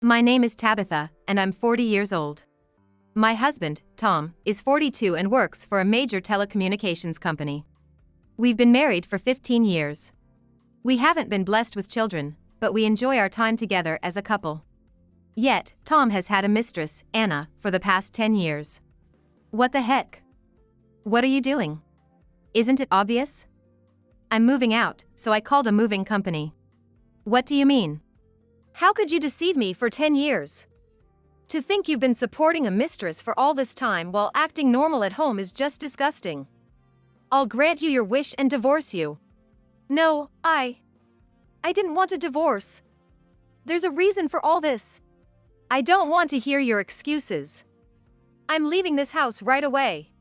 My name is Tabitha, and I'm 40 years old. My husband, Tom, is 42 and works for a major telecommunications company. We've been married for 15 years. We haven't been blessed with children, but we enjoy our time together as a couple. Yet, Tom has had a mistress, Anna, for the past 10 years. What the heck? What are you doing? Isn't it obvious? I'm moving out, so I called a moving company. What do you mean? How could you deceive me for 10 years? To think you've been supporting a mistress for all this time while acting normal at home is just disgusting. I'll grant you your wish and divorce you. No, I didn't want a divorce. There's a reason for all this. I don't want to hear your excuses. I'm leaving this house right away.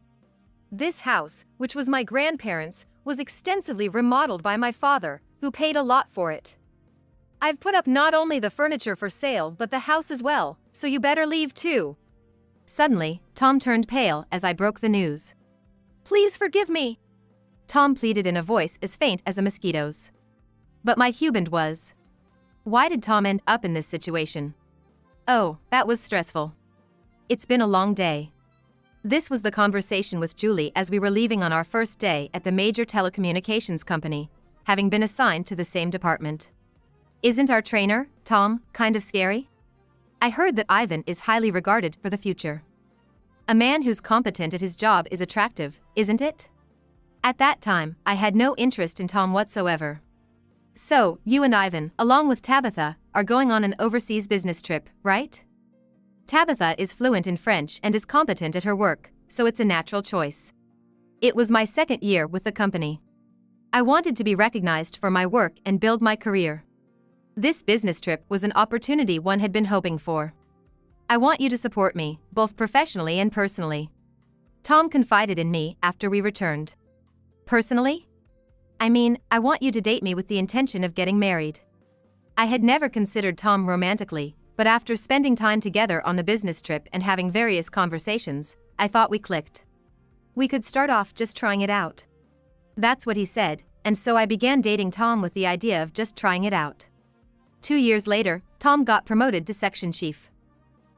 This house, which was my grandparents', was extensively remodeled by my father, who paid a lot for it. I've put up not only the furniture for sale but the house as well, so you better leave too. Suddenly, Tom turned pale as I broke the news. Please forgive me, Tom pleaded in a voice as faint as a mosquito's. But my husband was. Why did Tom end up in this situation? Oh, that was stressful. It's been a long day. This was the conversation with Julie as we were leaving on our first day at the major telecommunications company, having been assigned to the same department. Isn't our trainer, Tom, kind of scary? I heard that Ivan is highly regarded for the future. A man who's competent at his job is attractive, isn't it? At that time, I had no interest in Tom whatsoever. So, you and Ivan, along with Tabitha, are going on an overseas business trip, right? Tabitha is fluent in French and is competent at her work, so it's a natural choice. It was my second year with the company. I wanted to be recognized for my work and build my career. This business trip was an opportunity one had been hoping for. I want you to support me, both professionally and personally. Tom confided in me after we returned. Personally? I mean, I want you to date me with the intention of getting married. I had never considered Tom romantically, but after spending time together on the business trip and having various conversations, I thought we clicked. We could start off just trying it out. That's what he said, and so I began dating Tom with the idea of just trying it out. 2 years later, Tom got promoted to section chief.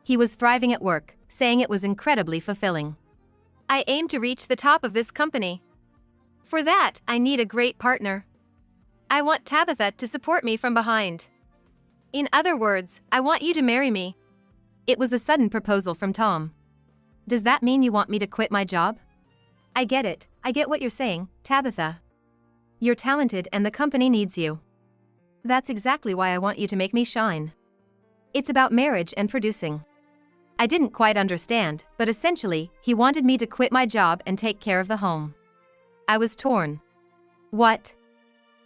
He was thriving at work, saying it was incredibly fulfilling. I aim to reach the top of this company. For that, I need a great partner. I want Tabitha to support me from behind. In other words, I want you to marry me. It was a sudden proposal from Tom. Does that mean you want me to quit my job? I get it, I get what you're saying, Tabitha. You're talented and the company needs you. That's exactly why I want you to make me shine. It's about marriage and producing. I didn't quite understand, but essentially, he wanted me to quit my job and take care of the home. I was torn. What?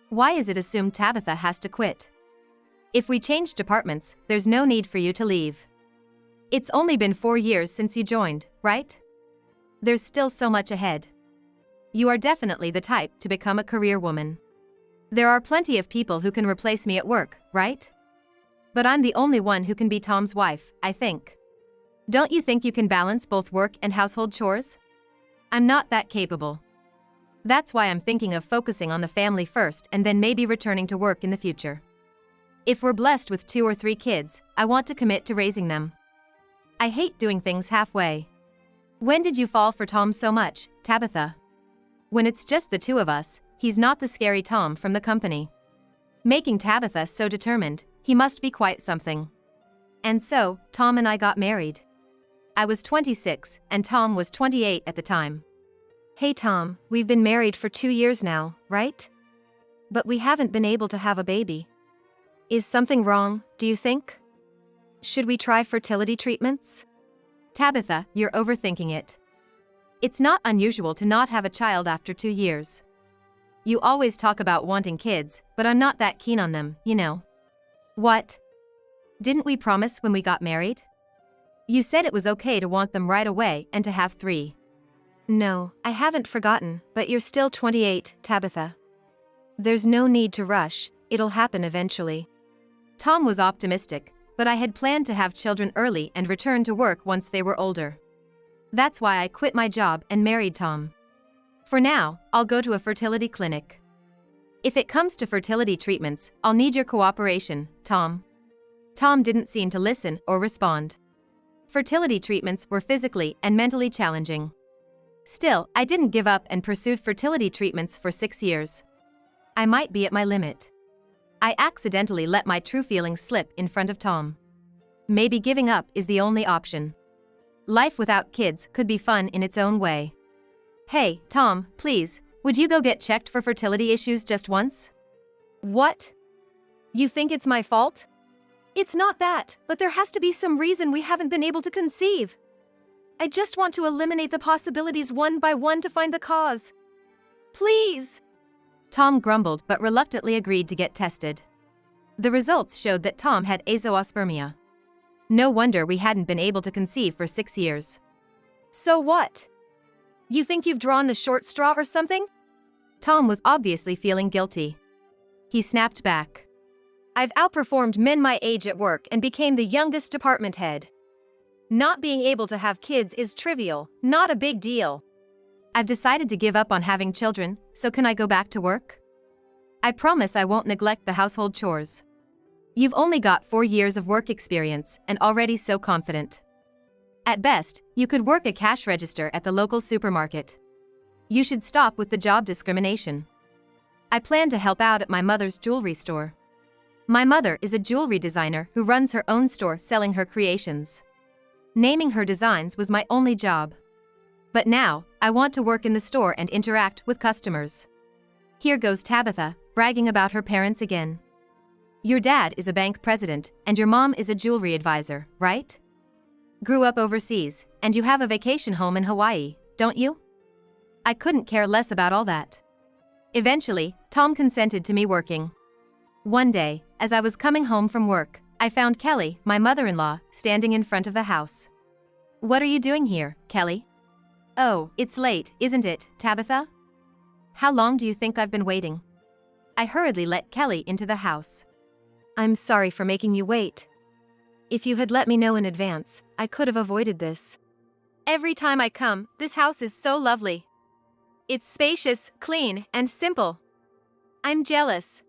Why is it assumed Tabitha has to quit? If we change departments, there's no need for you to leave. It's only been 4 years since you joined, right? There's still so much ahead. You are definitely the type to become a career woman. There are plenty of people who can replace me at work, right? But I'm the only one who can be Tom's wife, I think. Don't you think you can balance both work and household chores? I'm not that capable. That's why I'm thinking of focusing on the family first and then maybe returning to work in the future. If we're blessed with 2 or 3 kids, I want to commit to raising them. I hate doing things halfway. When did you fall for Tom so much, Tabitha? When it's just the 2 of us, he's not the scary Tom from the company. Making Tabitha so determined, he must be quite something. And so, Tom and I got married. I was 26, and Tom was 28 at the time. Hey Tom, we've been married for 2 years now, right? But we haven't been able to have a baby. Is something wrong, do you think? Should we try fertility treatments? Tabitha, you're overthinking it. It's not unusual to not have a child after 2 years. You always talk about wanting kids, but I'm not that keen on them, you know. What? Didn't we promise when we got married? You said it was okay to want them right away and to have 3. No, I haven't forgotten, but you're still 28, Tabitha. There's no need to rush, it'll happen eventually. Tom was optimistic, but I had planned to have children early and return to work once they were older. That's why I quit my job and married Tom. For now, I'll go to a fertility clinic. If it comes to fertility treatments, I'll need your cooperation, Tom. Tom didn't seem to listen or respond. Fertility treatments were physically and mentally challenging. Still, I didn't give up and pursued fertility treatments for 6 years. I might be at my limit. I accidentally let my true feelings slip in front of Tom. Maybe giving up is the only option. Life without kids could be fun in its own way. Hey, Tom, please, would you go get checked for fertility issues just once? What? You think it's my fault? It's not that, but there has to be some reason we haven't been able to conceive. I just want to eliminate the possibilities one by one to find the cause. Please! Tom grumbled but reluctantly agreed to get tested. The results showed that Tom had azoospermia. No wonder we hadn't been able to conceive for 6 years. So what? You think you've drawn the short straw or something? Tom was obviously feeling guilty. He snapped back. I've outperformed men my age at work and became the youngest department head. Not being able to have kids is trivial, not a big deal. I've decided to give up on having children, so can I go back to work? I promise I won't neglect the household chores. You've only got 4 years of work experience and already so confident. At best, you could work a cash register at the local supermarket. You should stop with the job discrimination. I plan to help out at my mother's jewelry store. My mother is a jewelry designer who runs her own store selling her creations. Naming her designs was my only job. But now, I want to work in the store and interact with customers. Here goes Tabitha, bragging about her parents again. Your dad is a bank president, and your mom is a jewelry advisor, right? Grew up overseas, and you have a vacation home in Hawaii, don't you? I couldn't care less about all that. Eventually, Tom consented to me working. One day, as I was coming home from work, I found Kelly, my mother-in-law, standing in front of the house. What are you doing here, Kelly? Oh, it's late, isn't it, Tabitha? How long do you think I've been waiting? I hurriedly let Kelly into the house. I'm sorry for making you wait. If you had let me know in advance, I could have avoided this. Every time I come, this house is so lovely. It's spacious, clean, and simple. I'm jealous.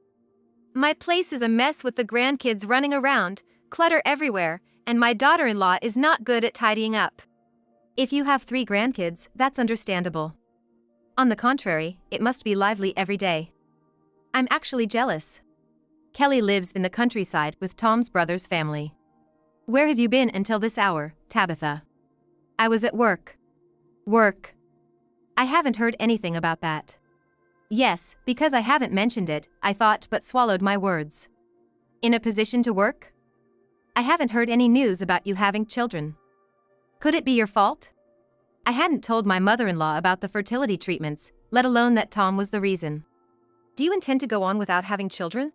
My place is a mess with the grandkids running around, clutter everywhere, and my daughter-in-law is not good at tidying up. If you have 3 grandkids, that's understandable. On the contrary, it must be lively every day. I'm actually jealous. Kelly lives in the countryside with Tom's brother's family. Where have you been until this hour, Tabitha? I was at work. Work. I haven't heard anything about that. Yes, because I haven't mentioned it, I thought but swallowed my words. In a position to work? I haven't heard any news about you having children. Could it be your fault? I hadn't told my mother-in-law about the fertility treatments, let alone that Tom was the reason. Do you intend to go on without having children?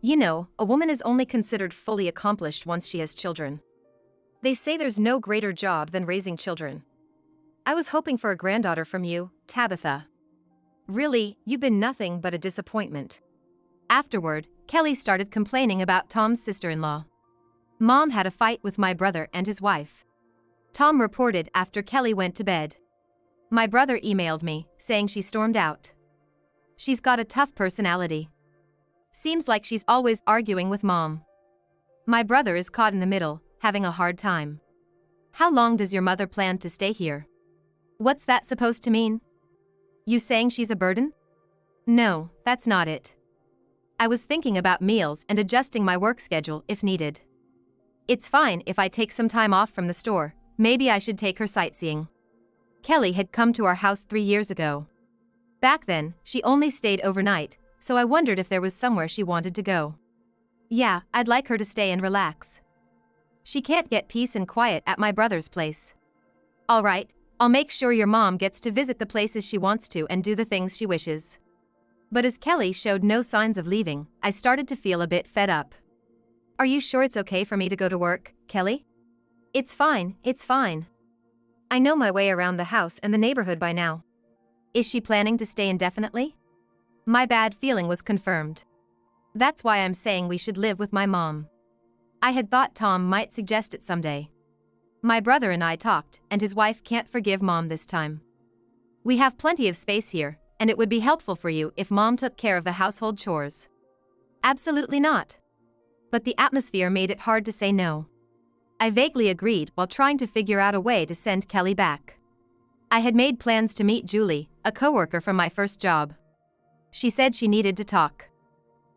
You know, a woman is only considered fully accomplished once she has children. They say there's no greater job than raising children. I was hoping for a granddaughter from you, Tabitha. Really, you've been nothing but a disappointment. Afterward, Kelly started complaining about Tom's sister-in-law. Mom had a fight with my brother and his wife. Tom reported after Kelly went to bed. My brother emailed me, saying she stormed out. She's got a tough personality. Seems like she's always arguing with Mom. My brother is caught in the middle, having a hard time. How long does your mother plan to stay here? What's that supposed to mean? You saying she's a burden? No, that's not it. I was thinking about meals and adjusting my work schedule if needed. It's fine if I take some time off from the store, maybe I should take her sightseeing. Kelly had come to our house 3 years ago. Back then, she only stayed overnight, so I wondered if there was somewhere she wanted to go. Yeah, I'd like her to stay and relax. She can't get peace and quiet at my brother's place. All right, I'll make sure your mom gets to visit the places she wants to and do the things she wishes. But as Kelly showed no signs of leaving, I started to feel a bit fed up. Are you sure it's okay for me to go to work, Kelly? It's fine, it's fine. I know my way around the house and the neighborhood by now. Is she planning to stay indefinitely? My bad feeling was confirmed. That's why I'm saying we should live with my mom. I had thought Tom might suggest it someday. My brother and I talked, and his wife can't forgive Mom this time. We have plenty of space here, and it would be helpful for you if Mom took care of the household chores. Absolutely not. but the atmosphere made it hard to say no. I vaguely agreed while trying to figure out a way to send Kelly back. I had made plans to meet Julie, a coworker from my first job. She said she needed to talk.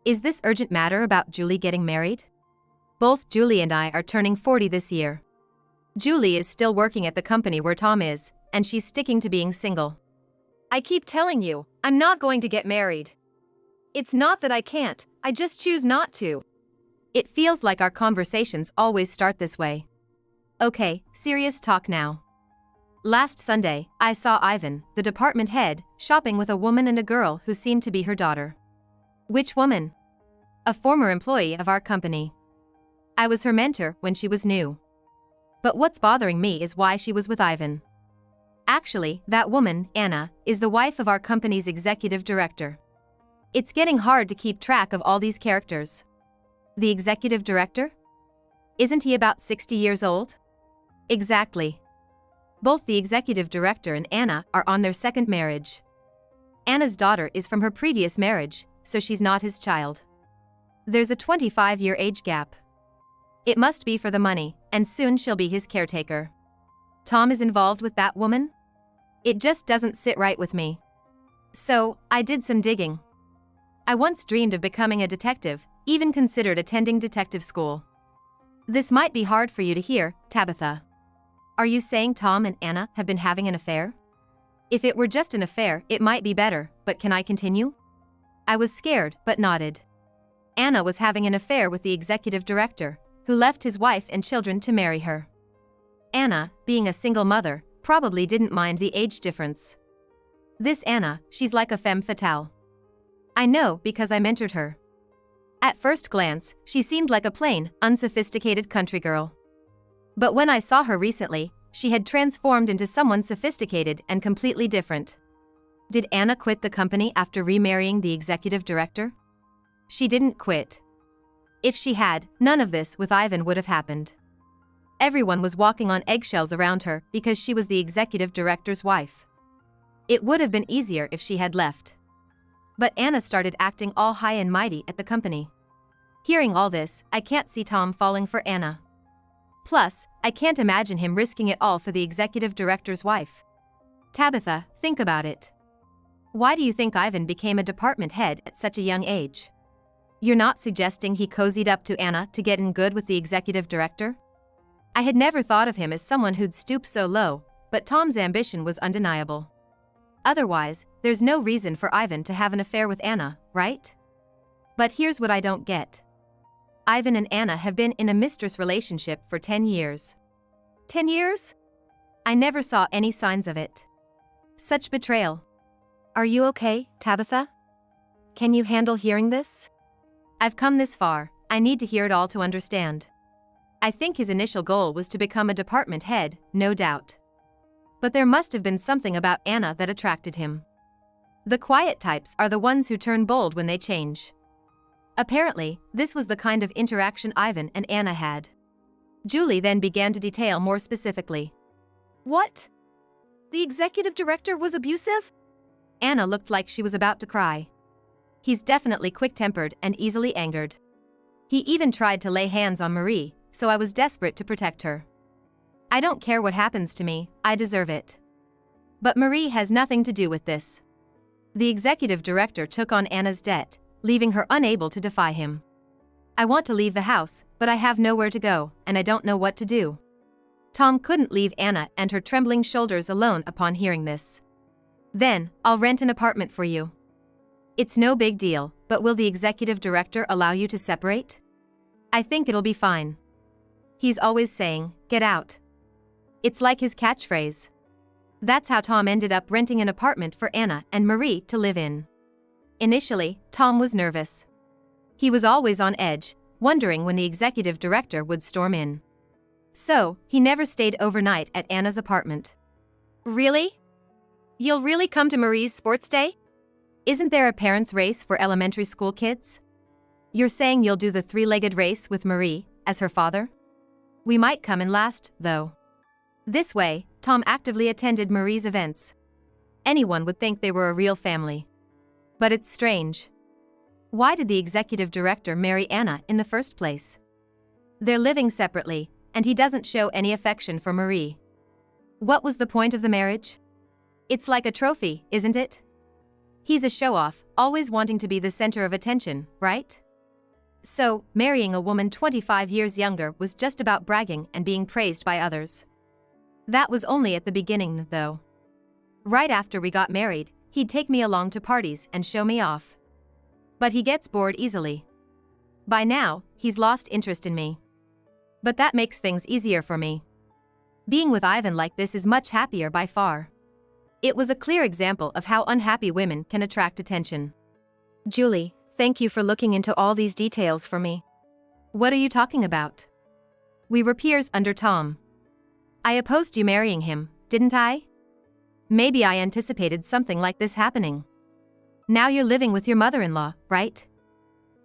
Is this urgent matter about Julie getting married? Both Julie and I are turning 40 this year. Julie is still working at the company where Tom is, and she's sticking to being single. I keep telling you, I'm not going to get married. It's not that I can't, I just choose not to. It feels like our conversations always start this way. Okay, serious talk now. Last Sunday, I saw Ivan, the department head, shopping with a woman and a girl who seemed to be her daughter. Which woman? A former employee of our company. I was her mentor when she was new. But what's bothering me is why she was with Ivan. Actually, that woman, Anna, is the wife of our company's executive director. It's getting hard to keep track of all these characters. The executive director? Isn't he about 60 years old? Exactly. Both the executive director and Anna are on their second marriage. Anna's daughter is from her previous marriage, so she's not his child. There's a 25-year age gap. It must be for the money, and soon she'll be his caretaker. Tom is involved with that woman? It just doesn't sit right with me. So, I did some digging. I once dreamed of becoming a detective, even considered attending detective school. This might be hard for you to hear, Tabitha. Are you saying Tom and Anna have been having an affair? If it were just an affair, it might be better, but can I continue? I was scared, but nodded. Anna was having an affair with the executive director, who left his wife and children to marry her. Anna, being a single mother, probably didn't mind the age difference. This Anna, she's like a femme fatale. I know because I mentored her. At first glance, she seemed like a plain, unsophisticated country girl. But when I saw her recently, she had transformed into someone sophisticated and completely different. Did Anna quit the company after remarrying the executive director? She didn't quit. If she had, none of this with Ivan would have happened. Everyone was walking on eggshells around her because she was the executive director's wife. It would have been easier if she had left. But Anna started acting all high and mighty at the company. Hearing all this, I can't see Tom falling for Anna. Plus, I can't imagine him risking it all for the executive director's wife. Tabitha, think about it. Why do you think Ivan became a department head at such a young age? You're not suggesting he cozied up to Anna to get in good with the executive director? I had never thought of him as someone who'd stoop so low, but Tom's ambition was undeniable. Otherwise, there's no reason for Ivan to have an affair with Anna, right? But here's what I don't get. Ivan and Anna have been in a mistress relationship for 10 years. 10 years? I never saw any signs of it. Such betrayal. Are you okay, Tabitha? Can you handle hearing this? I've come this far, I need to hear it all to understand. I think his initial goal was to become a department head, no doubt. But there must have been something about Anna that attracted him. The quiet types are the ones who turn bold when they change. Apparently, this was the kind of interaction Ivan and Anna had. Julie then began to detail more specifically. What? The executive director was abusive? Anna looked like she was about to cry. He's definitely quick-tempered and easily angered. He even tried to lay hands on Marie, so I was desperate to protect her. I don't care what happens to me, I deserve it. But Marie has nothing to do with this. The executive director took on Anna's debt, leaving her unable to defy him. I want to leave the house, but I have nowhere to go, and I don't know what to do. Tom couldn't leave Anna and her trembling shoulders alone upon hearing this. Then, I'll rent an apartment for you. It's no big deal, but will the executive director allow you to separate? I think it'll be fine. He's always saying, "Get out." It's like his catchphrase. That's how Tom ended up renting an apartment for Anna and Marie to live in. Initially, Tom was nervous. He was always on edge, wondering when the executive director would storm in. So, he never stayed overnight at Anna's apartment. Really? You'll really come to Marie's sports day? Isn't there a parents' race for elementary school kids? You're saying you'll do the three-legged race with Marie, as her father? We might come in last, though. This way, Tom actively attended Marie's events. Anyone would think they were a real family. But it's strange. Why did the executive director marry Anna in the first place? They're living separately, and he doesn't show any affection for Marie. What was the point of the marriage? It's like a trophy, isn't it? He's a show-off, always wanting to be the center of attention, right? So, marrying a woman 25 years younger was just about bragging and being praised by others. That was only at the beginning, though. Right after we got married, he'd take me along to parties and show me off. But he gets bored easily. By now, he's lost interest in me. But that makes things easier for me. Being with Ivan like this is much happier by far. It was a clear example of how unhappy women can attract attention. Julie, thank you for looking into all these details for me. What are you talking about? We were peers under Tom. I opposed you marrying him, didn't I? Maybe I anticipated something like this happening. Now you're living with your mother-in-law, right?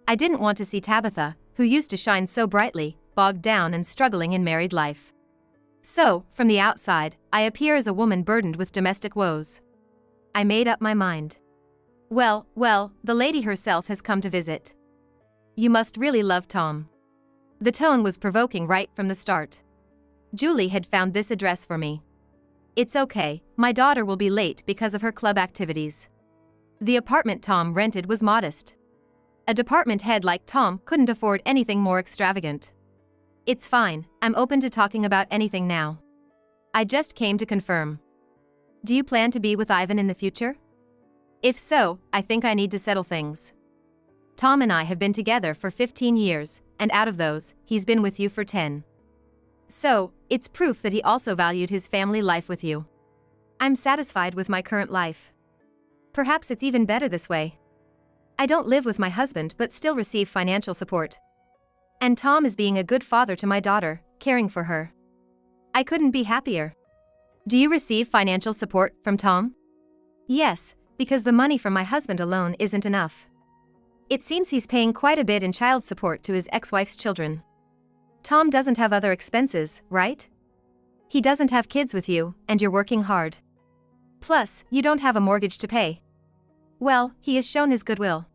I didn't want to see Tabitha, who used to shine so brightly, bogged down and struggling in married life. So, from the outside, I appear as a woman burdened with domestic woes. I made up my mind. Well, the lady herself has come to visit. You must really love Tom. The tone was provoking right from the start. Julie had found this address for me. It's okay, my daughter will be late because of her club activities. The apartment Tom rented was modest. A department head like Tom couldn't afford anything more extravagant. It's fine, I'm open to talking about anything now. I just came to confirm. Do you plan to be with Ivan in the future? If so, I think I need to settle things. Tom and I have been together for 15 years, and out of those, he's been with you for 10. So, it's proof that he also valued his family life with you. I'm satisfied with my current life. Perhaps it's even better this way. I don't live with my husband but still receive financial support. And Tom is being a good father to my daughter, caring for her. I couldn't be happier. Do you receive financial support from Tom? Yes, because the money from my husband alone isn't enough. It seems he's paying quite a bit in child support to his ex-wife's children. Tom doesn't have other expenses, right? He doesn't have kids with you, and you're working hard. Plus, you don't have a mortgage to pay. Well, he has shown his goodwill.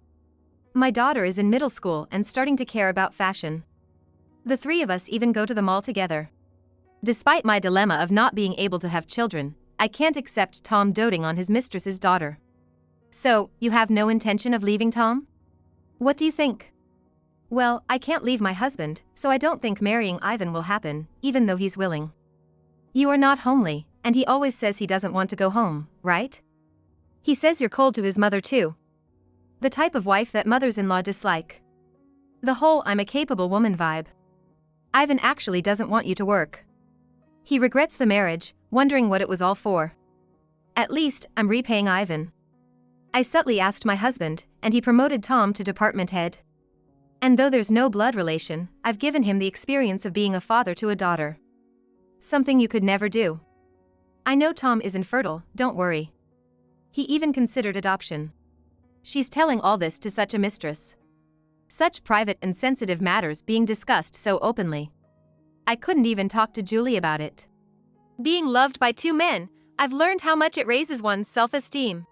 My daughter is in middle school and starting to care about fashion. The three of us even go to the mall together. Despite my dilemma of not being able to have children, I can't accept Tom doting on his mistress's daughter. So, you have no intention of leaving Tom? What do you think? Well, I can't leave my husband, so I don't think marrying Ivan will happen, even though he's willing. You are not homely, and he always says he doesn't want to go home, right? He says you're cold to his mother too. The type of wife that mothers-in-law dislike. The whole I'm a capable woman vibe. Ivan actually doesn't want you to work. He regrets the marriage, wondering what it was all for. At least, I'm repaying Ivan. I subtly asked my husband, and he promoted Tom to department head. And though there's no blood relation, I've given him the experience of being a father to a daughter. Something you could never do. I know Tom is infertile, don't worry. He even considered adoption. She's telling all this to such a mistress. Such private and sensitive matters being discussed so openly. I couldn't even talk to Julie about it. Being loved by two men, I've learned how much it raises one's self-esteem.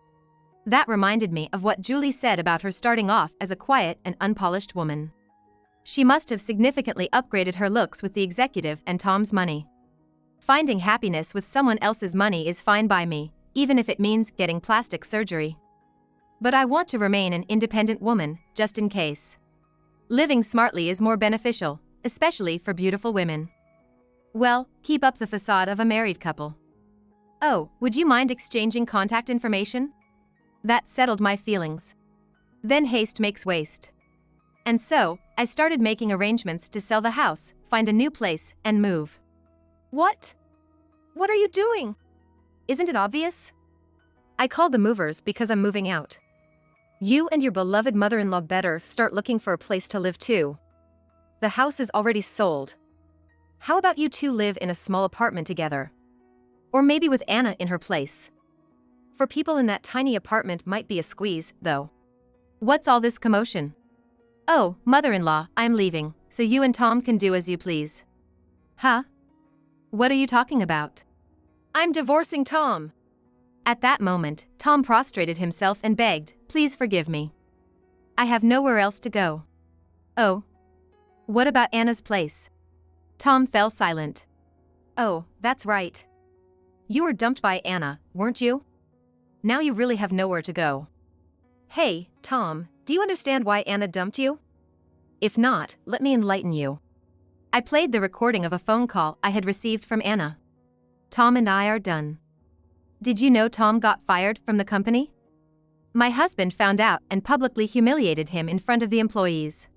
That reminded me of what Julie said about her starting off as a quiet and unpolished woman. She must have significantly upgraded her looks with the executive and Tom's money. Finding happiness with someone else's money is fine by me, even if it means getting plastic surgery. But I want to remain an independent woman, just in case. Living smartly is more beneficial, especially for beautiful women. Well, keep up the facade of a married couple. Oh, would you mind exchanging contact information? That settled my feelings. Then haste makes waste. And so, I started making arrangements to sell the house, find a new place, and move. What? What are you doing? Isn't it obvious? I called the movers because I'm moving out. You and your beloved mother-in-law better start looking for a place to live too. The house is already sold. How about you two live in a small apartment together? Or maybe with Anna in her place. For people in that tiny apartment might be a squeeze, though. What's all this commotion? Oh, mother-in-law, I'm leaving, so you and Tom can do as you please. Huh? What are you talking about? I'm divorcing Tom. At that moment, Tom prostrated himself and begged, "Please forgive me." I have nowhere else to go. Oh. What about Anna's place? Tom fell silent. Oh, that's right. You were dumped by Anna, weren't you? Now you really have nowhere to go. Hey, Tom, do you understand why Anna dumped you? If not, let me enlighten you. I played the recording of a phone call I had received from Anna. Tom and I are done. Did you know Tom got fired from the company? My husband found out and publicly humiliated him in front of the employees.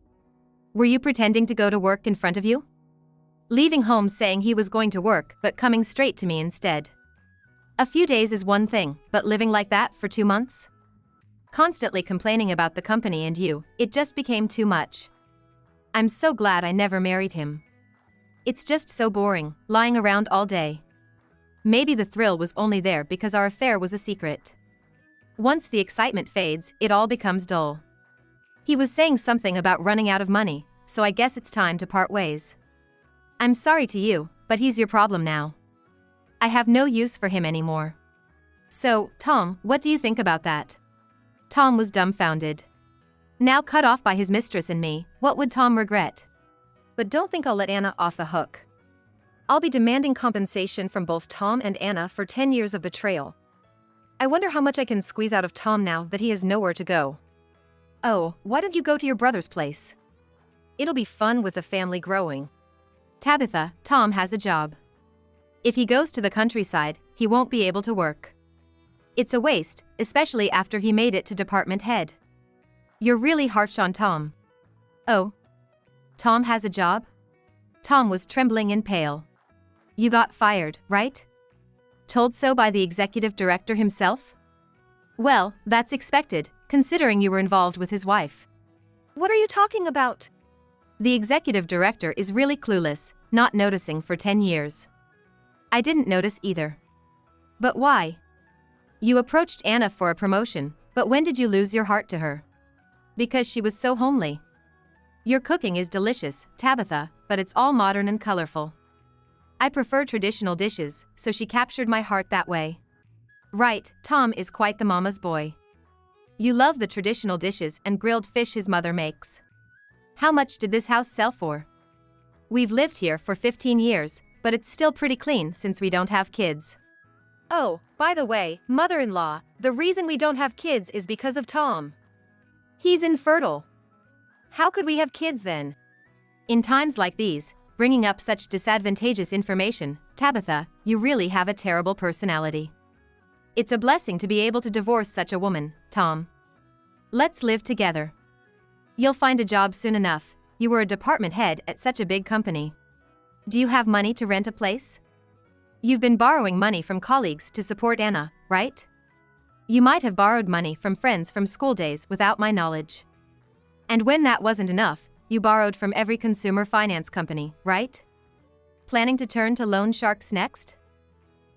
Were you pretending to go to work in front of you? Leaving home saying he was going to work but coming straight to me instead. A few days is one thing, but living like that for 2 months? Constantly complaining about the company and you, it just became too much. I'm so glad I never married him. It's just so boring, lying around all day. Maybe the thrill was only there because our affair was a secret. Once the excitement fades, it all becomes dull. He was saying something about running out of money, so I guess it's time to part ways. I'm sorry to you, but he's your problem now. I have no use for him anymore. So, Tom, what do you think about that? Tom was dumbfounded. Now cut off by his mistress and me, what would Tom regret? But don't think I'll let Anna off the hook. I'll be demanding compensation from both Tom and Anna for 10 years of betrayal. I wonder how much I can squeeze out of Tom now that he has nowhere to go. Oh, why don't you go to your brother's place? It'll be fun with the family growing. Tabitha, Tom has a job. If he goes to the countryside, he won't be able to work. It's a waste, especially after he made it to department head. You're really harsh on Tom. Oh. Tom has a job? Tom was trembling and pale. You got fired, right? Told so by the executive director himself? Well, that's expected, considering you were involved with his wife. What are you talking about? The executive director is really clueless, not noticing for 10 years. I didn't notice either. But why? You approached Anna for a promotion, but when did you lose your heart to her? Because she was so homely. Your cooking is delicious, Tabitha, but it's all modern and colorful. I prefer traditional dishes, so she captured my heart that way. Right, Tom is quite the mama's boy. You love the traditional dishes and grilled fish his mother makes. How much did this house sell for? We've lived here for 15 years, but it's still pretty clean since we don't have kids. Oh, by the way, mother-in-law, the reason we don't have kids is because of Tom. He's infertile. How could we have kids then? In times like these, bringing up such disadvantageous information, Tabitha, you really have a terrible personality. It's a blessing to be able to divorce such a woman, Tom. Let's live together. You'll find a job soon enough. You were a department head at such a big company. Do you have money to rent a place? You've been borrowing money from colleagues to support Anna, right? You might have borrowed money from friends from school days without my knowledge. And when that wasn't enough, you borrowed from every consumer finance company, right? Planning to turn to loan sharks next?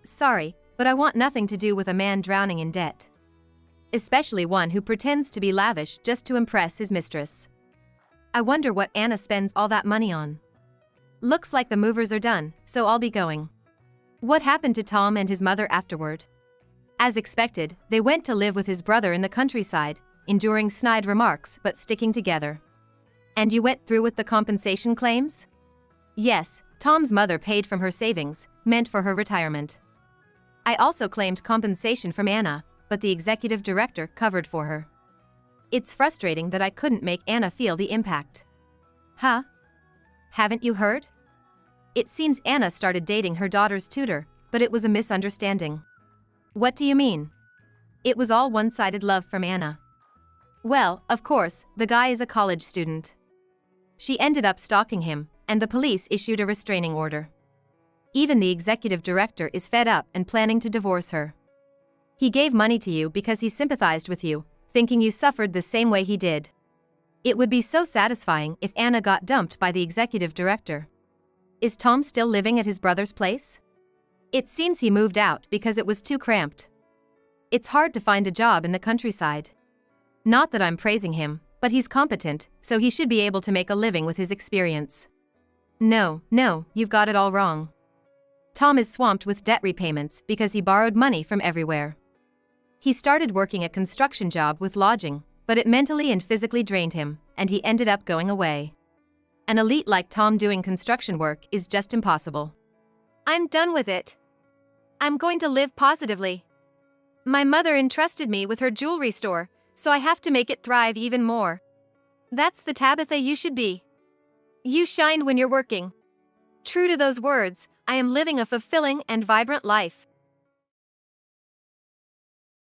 Sorry, but I want nothing to do with a man drowning in debt. Especially one who pretends to be lavish just to impress his mistress. I wonder what Anna spends all that money on. Looks like the movers are done, so I'll be going. What happened to Tom and his mother afterward? As expected, they went to live with his brother in the countryside, enduring snide remarks but sticking together. And you went through with the compensation claims? Yes, Tom's mother paid from her savings, meant for her retirement. I also claimed compensation from Anna, but the executive director covered for her. It's frustrating that I couldn't make Anna feel the impact. Huh? Haven't you heard? It seems Anna started dating her daughter's tutor, but it was a misunderstanding. What do you mean? It was all one-sided love from Anna. Well, of course, the guy is a college student. She ended up stalking him, and the police issued a restraining order. Even the executive director is fed up and planning to divorce her. He gave money to you because he sympathized with you, thinking you suffered the same way he did. It would be so satisfying if Anna got dumped by the executive director. Is Tom still living at his brother's place? It seems he moved out because it was too cramped. It's hard to find a job in the countryside. Not that I'm praising him, but he's competent, so he should be able to make a living with his experience. No, you've got it all wrong. Tom is swamped with debt repayments because he borrowed money from everywhere. He started working a construction job with lodging, but it mentally and physically drained him, and he ended up going away. An elite like Tom doing construction work is just impossible. I'm done with it. I'm going to live positively. My mother entrusted me with her jewelry store, so I have to make it thrive even more. That's the Tabitha you should be. You shine when you're working. True to those words, I am living a fulfilling and vibrant life.